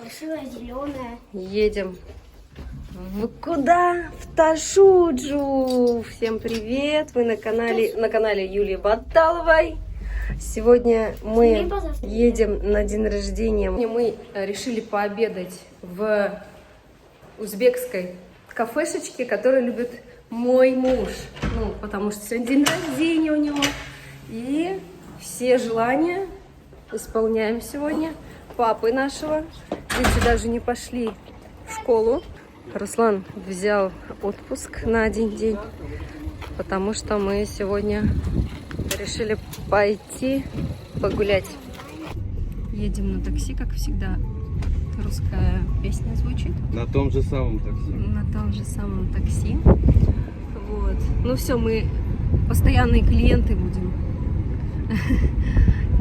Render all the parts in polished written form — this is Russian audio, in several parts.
Красивая, зеленая. Едем. В куда? В Ташуджу. Всем привет! Вы на канале Юлии Баталовой. Сегодня мы едем на день рождения. Мы решили пообедать в узбекской кафешечке, которую любит мой муж. Ну, потому что сегодня день рождения у него. И все желания исполняем сегодня папы нашего. Дети даже не пошли в школу. Руслан взял отпуск на один день, потому что мы сегодня решили пойти погулять. Едем на такси, как всегда. Русская песня звучит. На том же самом такси. На том же самом такси. Вот. Ну все, мы постоянные клиенты будем.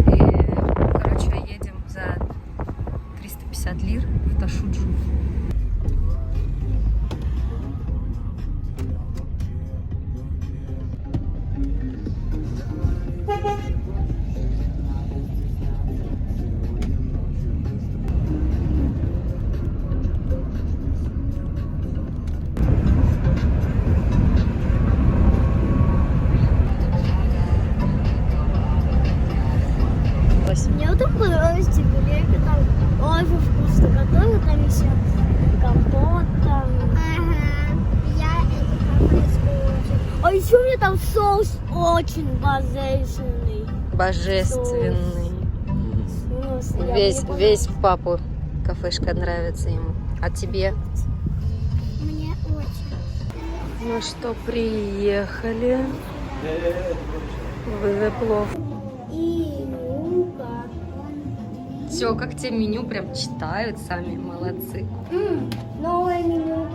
И, короче, едем за 350 лир в Ташуджу. Мне вот так понравилось тибуреки, там очень вкусно готовят, там еще компот там. Ага, я это очень. А еще мне там соус очень божественный. Божественный. Весь папу кафешка нравится ему. А тебе? Мне очень. Ну что, приехали в Веплов. И ну-ка. Все, как тебе меню прям читают сами, молодцы. Новое меню.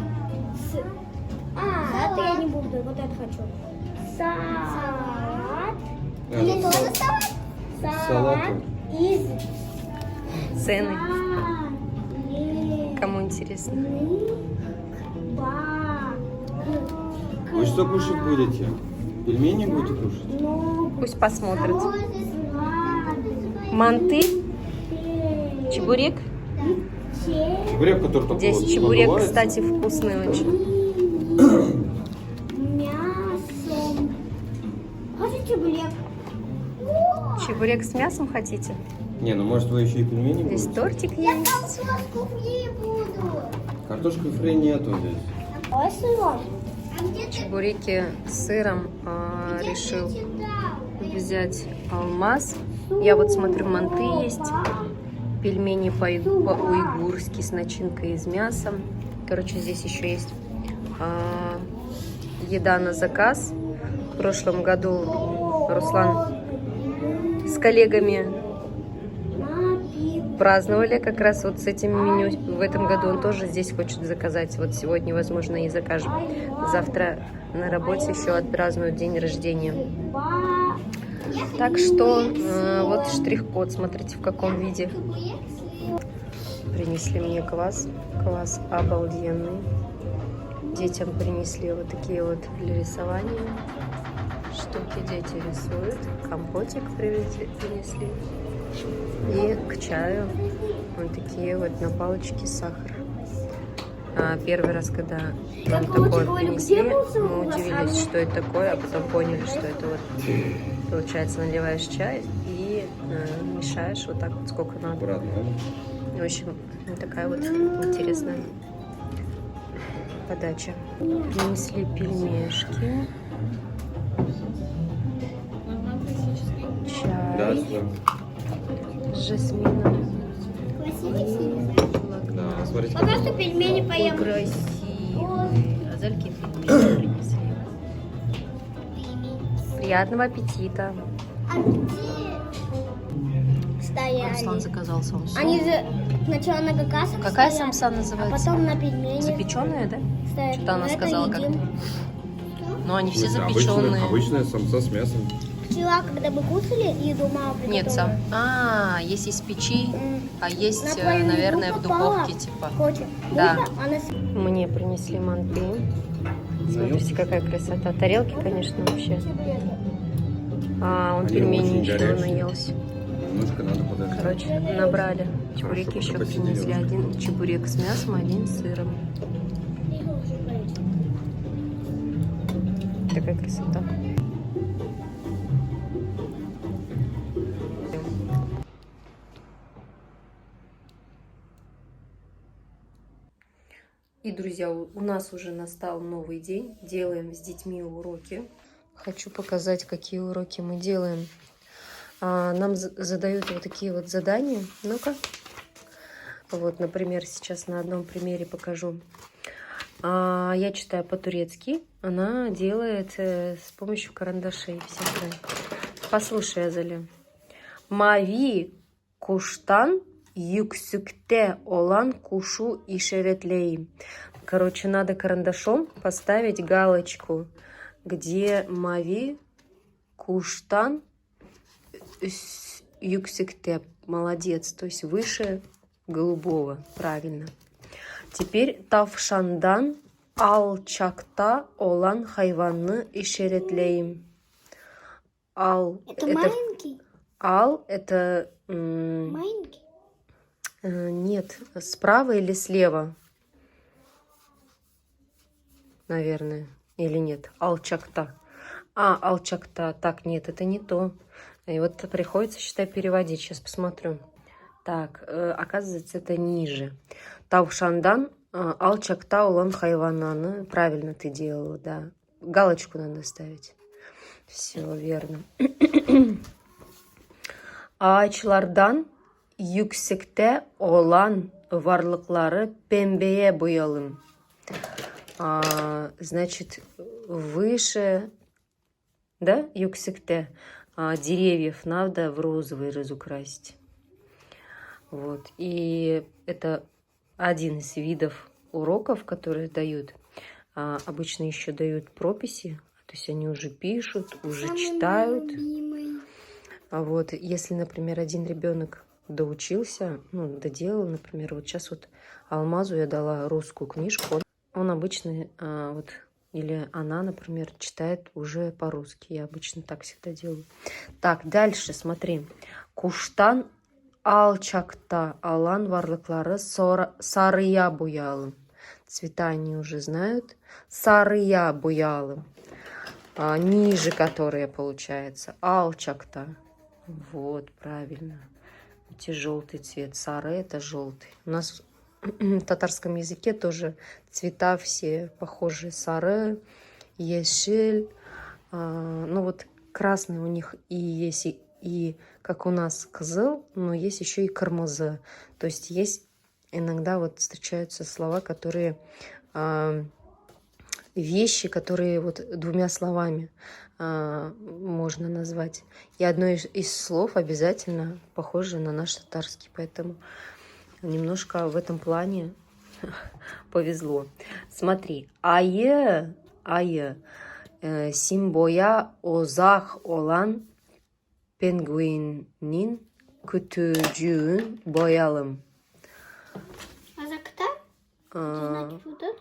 Это я не буду, вот это хочу. Салат. Или тоже салат? Салат из... Цены. Кому интересно? Вы что кушать будете? Пельмени будете кушать? Пусть посмотрят. Манты? Чебурек? Чебурек, который такой Здесь вот чебурек, надувается. кстати, вкусный очень. Мясом. Хочу чебурек. Чебурек с мясом хотите? Не, ну может вы еще и пельмени Здесь будете? тортик Я есть. картошку фри буду. Картошка фри нету здесь. Ой, сыром. Чебуреки с сыром решил взять алмаз. Я вот смотрю, манты есть. Пельмени по-уйгурски с начинкой из мяса. Короче, здесь еще есть еда на заказ. В прошлом году Руслан с коллегами праздновали как раз вот с этим меню. В этом году он тоже здесь хочет заказать. Вот сегодня, возможно, и закажем. Завтра на работе еще отпразднуют день рождения. Так что вот штрих-код, смотрите, в каком виде. Принесли мне квас. Квас обалденный. Детям принесли вот такие вот для рисования штуки. Дети рисуют. Компотик принесли. И к чаю вот такие вот на палочке сахар. Первый раз, когда нам такое принесли, мы удивились, что это такое, а потом поняли, что это вот, получается, наливаешь чай и мешаешь вот так вот сколько надо. В общем, вот такая вот интересная подача. Принесли пельмешки, чай с жасмином. Да, смотрите, Пока что пельмени поем. Красивые. Азальки пельмени принесли. Приятного аппетита. Стояли. Руслан заказал самсу. Они же сначала на какасах Какая стоят, самса а называется? потом на пельмени Запеченная, да? стоят. Что-то она Это сказала едим. как-то. Ну, они все Это запеченные. Обычная самса с мясом. Вчера, когда мы кушали, еду мама приготовила. Нет, сам. Есть из печи, а есть, На твою еду наверное, в попала. духовке, типа. Хочет. Да. Она... Мне принесли манты. Смотрите, какая красота. Тарелки, конечно, вообще. А он Они пельмени очень еще горячие. наелся. Немножко надо подождать. Короче, набрали Чебуреки Хорошо, еще пока принесли. посидели. Один чебурек с мясом, один с сыром. Такая красота. И, друзья, у нас уже настал новый день. Делаем с детьми уроки. Хочу показать, какие уроки мы делаем. Нам задают вот такие вот задания. Ну-ка. Вот, например, сейчас на одном примере покажу. Я читаю по-турецки. Она делает с помощью карандашей всякое. Послушай, Азали. Mavi kuştan yüksekte olan kuşu işaretleyeyim. Короче, надо карандашом поставить галочку, где mavi kuştan yüksekte. Молодец, то есть выше голубого. Правильно. Теперь tavşandan alçakta olan hayvanı işaretleyeyim. Это маленький? Ал это... Маленький? Нет, справа или слева? Наверное. Или нет? Алчакта. Алчакта. Так, нет, это не то. И вот приходится, считай, переводить. Сейчас посмотрю. Так, оказывается, это ниже. Тавшандан алчакта улан хайвананы. Правильно ты делала, да. Галочку надо ставить. Все верно. Ağaçlardan yüksekte olan varlıkları pembeye boyayalım. Значит, выше, да, yüksekte, деревьев надо в розовый разукрасить. Вот. И это один из видов уроков, которые дают. Обычно еще дают прописи, то есть они уже пишут, уже читают. Вот, если, например, один ребенок доучился, ну, доделал, например, вот сейчас вот Алмазу я дала русскую книжку, он обычно, вот, или она, например, читает уже по-русски. Я обычно так всегда делаю. Так, дальше, смотри. Куштан алчакта алан варлыклары сарыя буялым. Цвета они уже знают. Сарыя буялым. Ниже которые, получается. Алчакта. Вот, правильно. Эти желтый цвет. Сары это желтый. У нас в татарском языке тоже цвета все похожие. Сары, ешель. Ну вот красный у них и есть, и как у нас кызыл, но есть еще и кырмызы. То есть есть иногда вот встречаются слова, которые... вещи, которые вот двумя словами можно назвать. И одно из слов обязательно похоже на наш татарский. Поэтому немножко в этом плане повезло. Смотри. Ayı Simbo'ya uzak olan penguinin kütüğün boyalım. Азакта? Значит, вот это?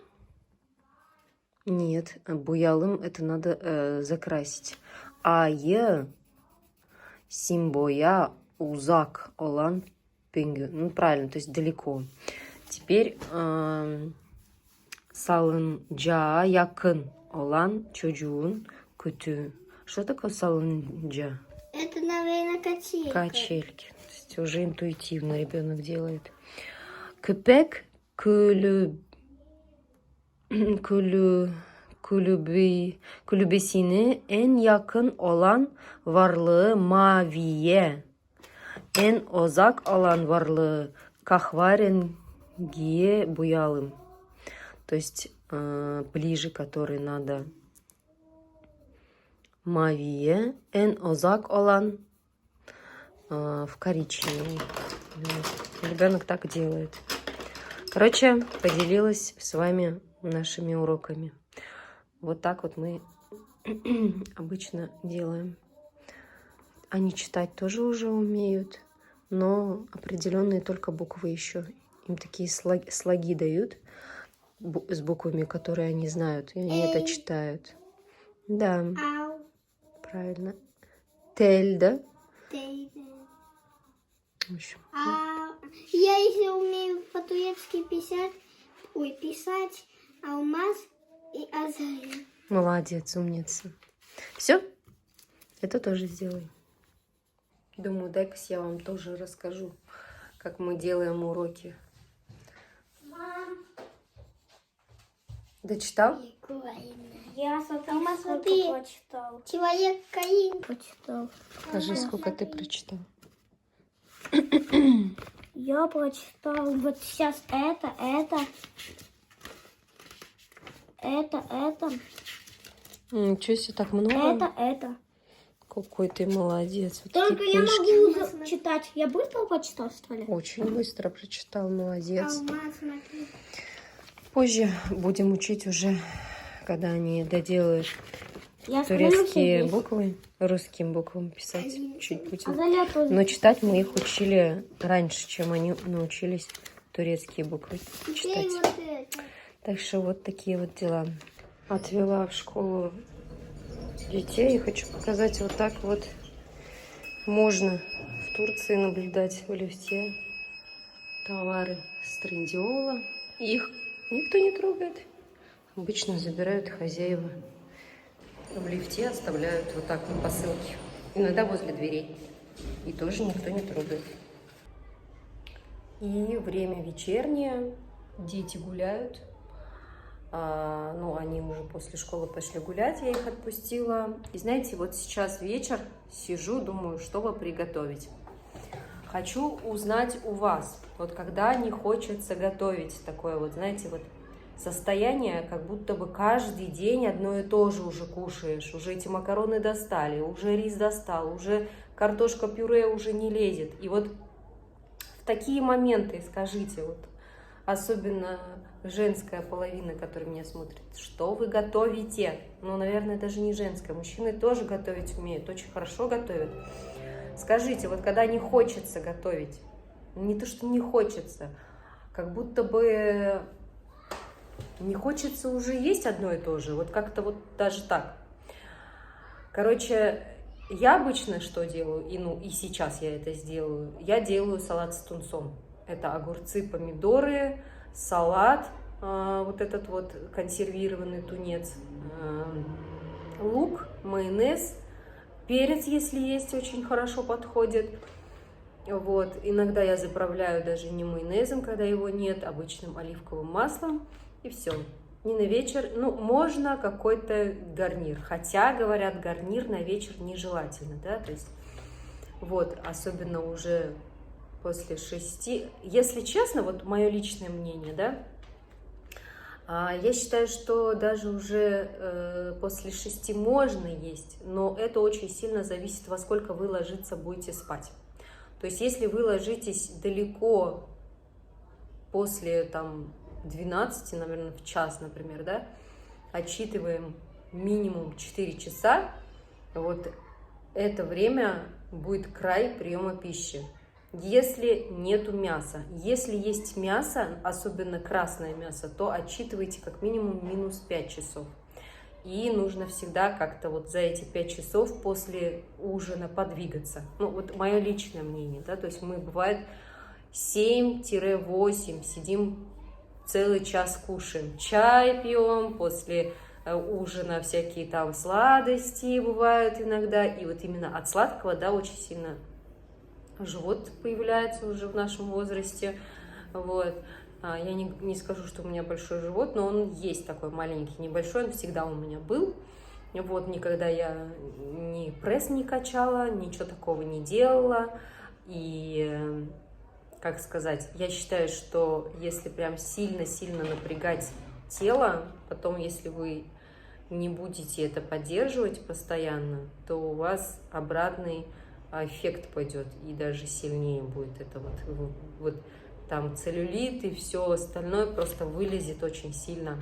Нет, буялым это надо закрасить. Ayı Simbo'ya uzak olan penguin. Ну, правильно, то есть далеко. Теперь salıncağa yakın olan çocuğun kütüğü. Что такое salınca? Это, наверное, качелька. Качельки. То есть уже интуитивно ребенок делает. Köpek kulübesine en yakın olan varlığı maviye, en uzak olan varlığı kahverengiye boyalım. То есть ближе, который надо maviye, en uzak olan в коричневый. Ребенок так делает. Короче, поделилась с вами нашими уроками. Вот так вот мы обычно делаем. Они читать тоже уже умеют, но определенные только буквы еще. Им такие слоги дают с буквами, которые они знают, и они это читают. Да, Ау. правильно. Тель, да? Тейде. В общем, Ау. Я еще умею по-турецки писать алмаз и азалия. Молодец, умница. Все? Это тоже сделай. Думаю, дай-ка я вам тоже расскажу, как мы делаем уроки. Мам. Дочитал? Я смотри, прочитал. Человек Каин прочитал. Покажи, сколько ты прочитал. Я прочитал вот сейчас это. Ничего себе, так много? Это. Какой ты молодец. Вот Только такие я книжки. могу читать. Я быстро прочитал, что ли? Очень быстро прочитал, молодец. Алмаз, смотри. Позже будем учить уже, когда они доделают Я турецкие буквы, русским буквам писать чуть будет. Азалия тоже. Но читать мы их учили раньше, чем они научились турецкие буквы читать. Вот это. Так что вот такие вот дела. Отвела в школу детей и хочу показать, вот так вот можно в Турции наблюдать в лифте товары с Трендиола. Их никто не трогает. Обычно забирают хозяева. В лифте оставляют вот так вот посылки. Иногда возле дверей. И тоже никто не трогает. И время вечернее. Дети гуляют. Они уже после школы пошли гулять. Я их отпустила. И знаете, вот сейчас вечер. Сижу, думаю, что бы приготовить. Хочу узнать у вас. Вот когда не хочется готовить. Такое вот, знаете, вот состояние, как будто бы каждый день одно и то же уже кушаешь. Уже эти макароны достали, уже рис достал, уже картошка-пюре уже не лезет. И вот в такие моменты, скажите, вот особенно женская половина, которая меня смотрит, что вы готовите? Наверное, даже не женская. Мужчины тоже готовить умеют, очень хорошо готовят. Скажите, вот когда не хочется готовить, не то, что не хочется, как будто бы не хочется уже есть одно и то же, вот как-то вот даже так. Короче, я обычно что делаю, и сейчас я это сделаю, я делаю салат с тунцом. Это огурцы, помидоры, салат, вот этот вот консервированный тунец, лук, майонез, перец, если есть, очень хорошо подходит. Вот. Иногда я заправляю даже не майонезом, когда его нет, обычным оливковым маслом. И все. И на вечер, можно какой-то гарнир. Хотя, говорят, гарнир на вечер нежелательно, да, то есть, вот, особенно уже после 6. Если честно, вот мое личное мнение, да, я считаю, что даже уже после 6 можно есть, но это очень сильно зависит, во сколько вы ложиться будете спать. То есть, если вы ложитесь далеко после, 12, наверное, в час, например, да, отсчитываем минимум 4 часа, вот это время будет край приема пищи. Если нету мяса, если есть мясо, особенно красное мясо, то отсчитывайте как минимум минус 5 часов. И нужно всегда как-то вот за эти 5 часов после ужина подвигаться. Вот мое личное мнение, да, то есть мы, бывает, 7-8 сидим целый час, кушаем, чай пьем, после ужина всякие там сладости бывают иногда, и вот именно от сладкого, да, очень сильно живот появляется уже в нашем возрасте, вот. Я не скажу, что у меня большой живот, но он есть такой маленький, небольшой, он всегда у меня был. Вот, никогда я ни пресс не качала, ничего такого не делала. И, как сказать, я считаю, что если прям сильно-сильно напрягать тело, потом, если вы не будете это поддерживать постоянно, то у вас обратный эффект пойдет, и даже сильнее будет это вот там целлюлит и все остальное просто вылезет очень сильно.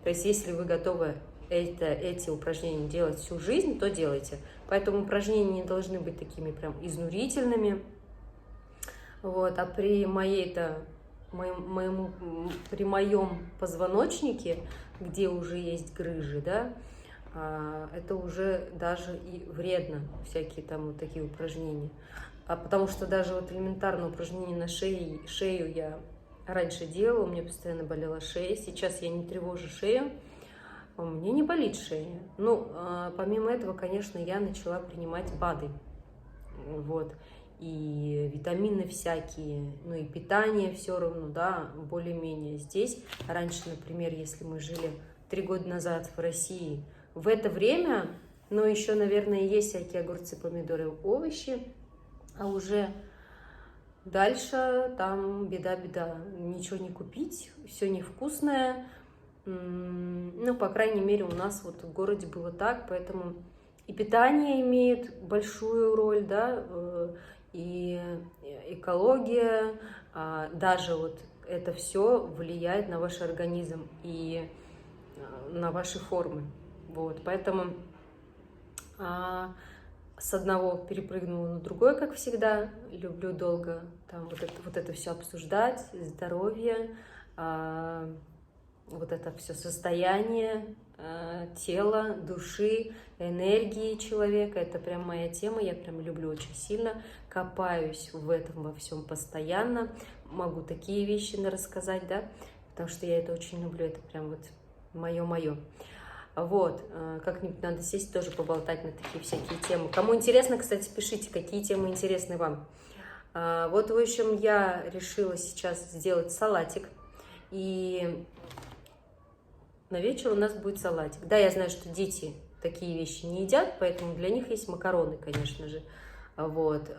То есть, если вы готовы эти упражнения делать всю жизнь, то делайте. Поэтому упражнения не должны быть такими прям изнурительными. Вот. А при моем позвоночнике, где уже есть грыжи, да, это уже даже и вредно, всякие там вот такие упражнения. потому что даже вот элементарное упражнение на шею я раньше делала, у меня постоянно болела шея, сейчас я не тревожу шею, у меня не болит шея. Ну, помимо этого, конечно, я начала принимать БАДы, вот, и витамины всякие, ну и питание все равно, да, более-менее здесь. Раньше, например, если мы жили 3 года назад в России, в это время, ну, еще, наверное, есть всякие огурцы, помидоры, овощи, а уже дальше там беда-беда, ничего не купить, все невкусное. Ну, по крайней мере, у нас вот в городе было так, поэтому и питание имеет большую роль, да, и экология, даже вот это все влияет на ваш организм и на ваши формы. Вот, поэтому с одного перепрыгнула на другое, как всегда. Люблю долго там вот это все обсуждать, здоровье, вот это все состояние тела, души, энергии человека. Это прям моя тема, я прям люблю очень сильно, копаюсь в этом во всем постоянно. Могу такие вещи рассказать, да, потому что я это очень люблю, это прям вот мое-мое. Вот, как-нибудь надо сесть тоже поболтать на такие всякие темы. Кому интересно, кстати, пишите, какие темы интересны вам. Вот, в общем, я решила сейчас сделать салатик. И на вечер у нас будет салатик. Да, я знаю, что дети такие вещи не едят, поэтому для них есть макароны, конечно же. Вот.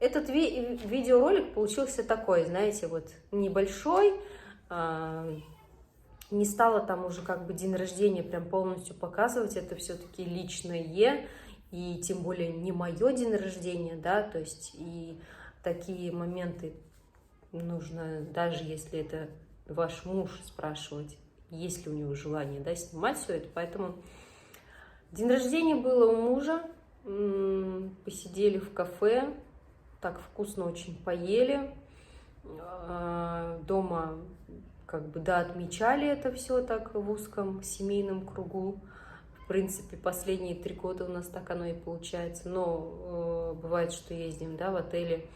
Этот видеоролик получился такой, знаете, вот небольшой. Не стала там уже как бы день рождения прям полностью показывать. Это все-таки личное, и тем более не мое день рождения, да, то есть и такие моменты нужно, даже если это ваш муж, спрашивать, есть ли у него желание, да, снимать все это. Поэтому день рождения было у мужа, посидели в кафе, так вкусно очень поели, дома как бы, да, отмечали это все так в узком семейном кругу. В принципе, последние 3 года у нас так оно и получается, но бывает, что ездим, да, в отеле,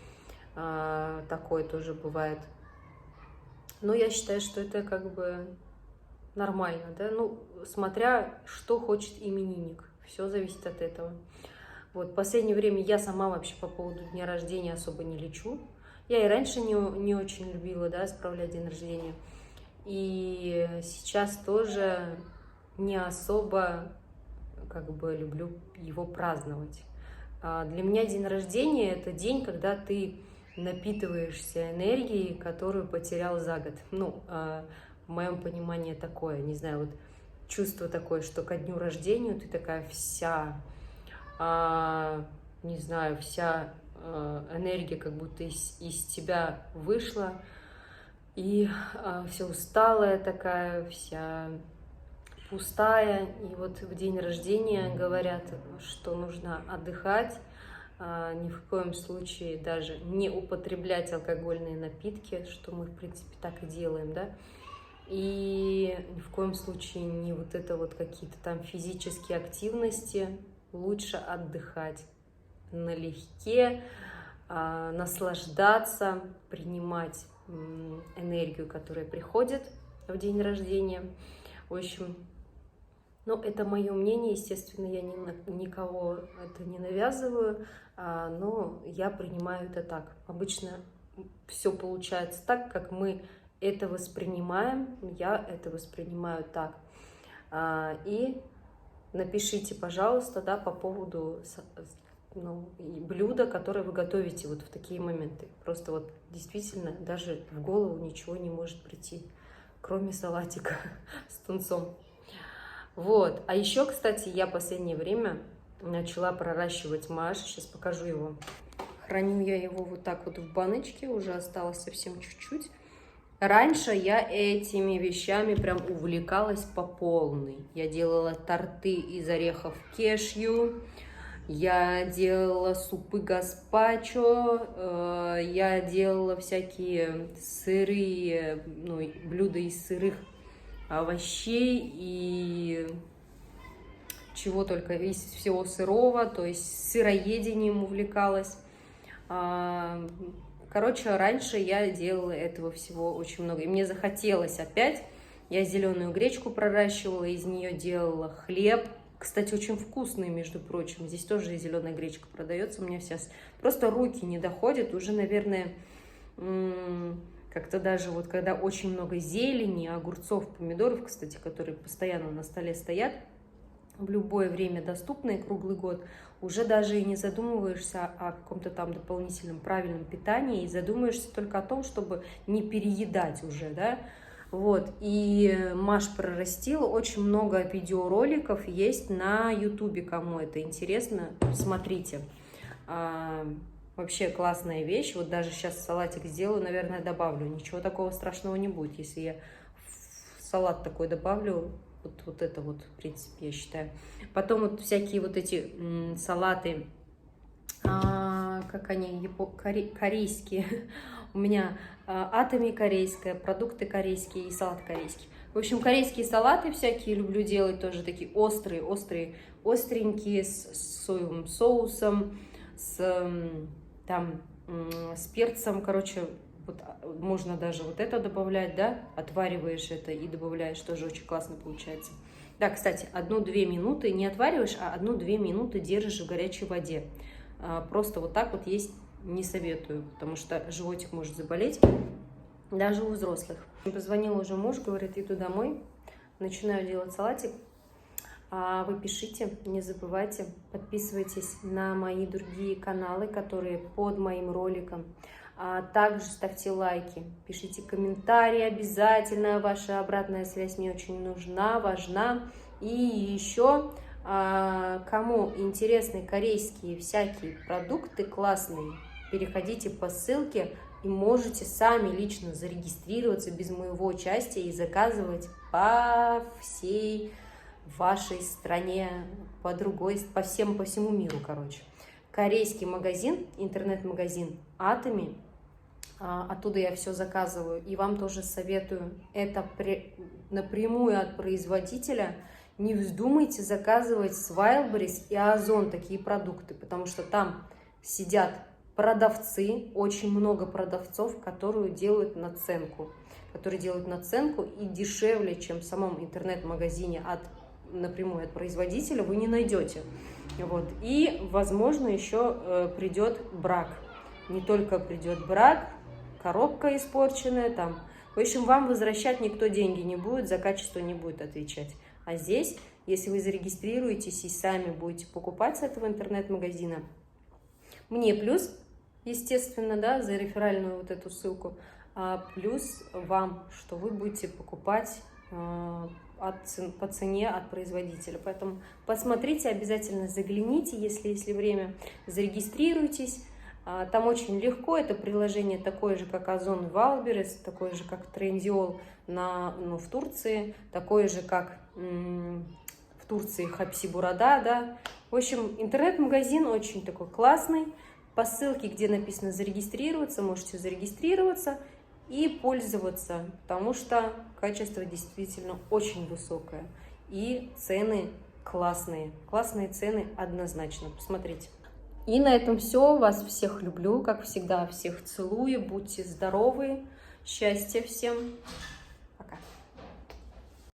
такое тоже бывает. Но я считаю, что это как бы нормально, да, ну, смотря что хочет именинник, все зависит от этого. Вот, в последнее время я сама вообще по поводу дня рождения особо не лечу. Я и раньше не очень любила, да, справлять день рождения. И сейчас тоже не особо как бы люблю его праздновать. Для меня день рождения – это день, когда ты напитываешься энергией, которую потерял за год. Ну, в моем понимании такое, не знаю, вот чувство такое, что ко дню рождения ты такая вся, не знаю, вся энергия как будто из тебя вышла, и вся усталая такая, вся пустая. И вот в день рождения говорят, что нужно отдыхать, ни в коем случае даже не употреблять алкогольные напитки, что мы, в принципе, так и делаем, да, и ни в коем случае не вот это вот какие-то там физические активности, лучше отдыхать налегке, наслаждаться, принимать энергию, которая приходит в день рождения. В общем, ну, это мое мнение, естественно, я никого это не навязываю, но я принимаю это так. Обычно все получается так, как мы это воспринимаем, я это воспринимаю так. И напишите, пожалуйста, да, по поводу блюда, которое вы готовите вот в такие моменты. Просто вот действительно даже в голову ничего не может прийти, кроме салатика с тунцом. Вот. А еще, кстати, я в последнее время начала проращивать маш. Сейчас покажу его. Храню я его вот так вот в баночке, уже осталось совсем чуть-чуть. Раньше я этими вещами прям увлекалась по полной. Я делала торты из орехов кешью, я делала супы гаспачо, я делала всякие сырые, ну, блюда из сырых овощей и чего только, из всего сырого, то есть сыроедением увлекалась. Короче, раньше я делала этого всего очень много. И мне захотелось опять. Я зеленую гречку проращивала, из нее делала хлеб. Кстати, очень вкусный, между прочим. Здесь тоже зеленая гречка продается. У меня сейчас просто руки не доходят. Уже, наверное, как-то даже вот когда очень много зелени, огурцов, помидоров, кстати, которые постоянно на столе стоят, в любое время доступные, круглый год, уже даже и не задумываешься о каком-то там дополнительном правильном питании, и задумаешься только о том, чтобы не переедать уже, да. Вот, и Маш прорастила, очень много видеороликов есть на ютубе, кому это интересно, смотрите. Вообще классная вещь, вот даже сейчас салатик сделаю, наверное, добавлю, ничего такого страшного не будет, если я в салат такой добавлю. Вот это вот, в принципе, я считаю. Потом вот всякие вот эти салаты, как они, корейские. У меня атоми корейская, продукты корейские и салат корейский. В общем, корейские салаты всякие люблю делать, тоже такие остренькие, с соевым соусом, с перцем, короче. Вот можно даже вот это добавлять, да, отвариваешь это и добавляешь, тоже очень классно получается. Да, кстати, 1-2 минуты не отвариваешь, а 1-2 минуты держишь в горячей воде. Просто вот так вот есть не советую, потому что животик может заболеть, даже у взрослых. Позвонил уже муж, говорит, иду домой, начинаю делать салатик. А вы пишите, не забывайте, подписывайтесь на мои другие каналы, которые под моим роликом. А также ставьте лайки, пишите комментарии обязательно, ваша обратная связь мне очень нужна, важна. И еще, кому интересны корейские всякие продукты классные, переходите по ссылке и можете сами лично зарегистрироваться без моего участия и заказывать по всей вашей стране, по всему миру, короче. Корейский магазин, интернет-магазин Atomy. Оттуда я все заказываю, и вам тоже советую. Это напрямую от производителя. Не вздумайте заказывать с Wildberries и Озон такие продукты, потому что там сидят продавцы, очень много продавцов, которые делают наценку и дешевле, чем в самом интернет-магазине напрямую от производителя, вы не найдете. Вот. И, возможно, еще придет брак. Не только придет брак, коробка испорченная там. В общем, вам возвращать никто деньги не будет, за качество не будет отвечать. А здесь, если вы зарегистрируетесь и сами будете покупать с этого интернет-магазина, мне плюс, естественно, да, за реферальную вот эту ссылку, плюс вам, что вы будете покупать по цене от производителя. Поэтому посмотрите, обязательно загляните, если есть время, зарегистрируйтесь. Там очень легко, это приложение такое же, как Озон и Wildberries, такое же, как Trendyol в Турции, такое же, как в Турции Хапси-Burada, да. В общем, интернет-магазин очень такой классный. По ссылке, где написано зарегистрироваться, можете зарегистрироваться и пользоваться, потому что качество действительно очень высокое и цены классные. Классные цены однозначно, посмотрите. И на этом все. Вас всех люблю, как всегда, всех целую. Будьте здоровы. Счастья всем.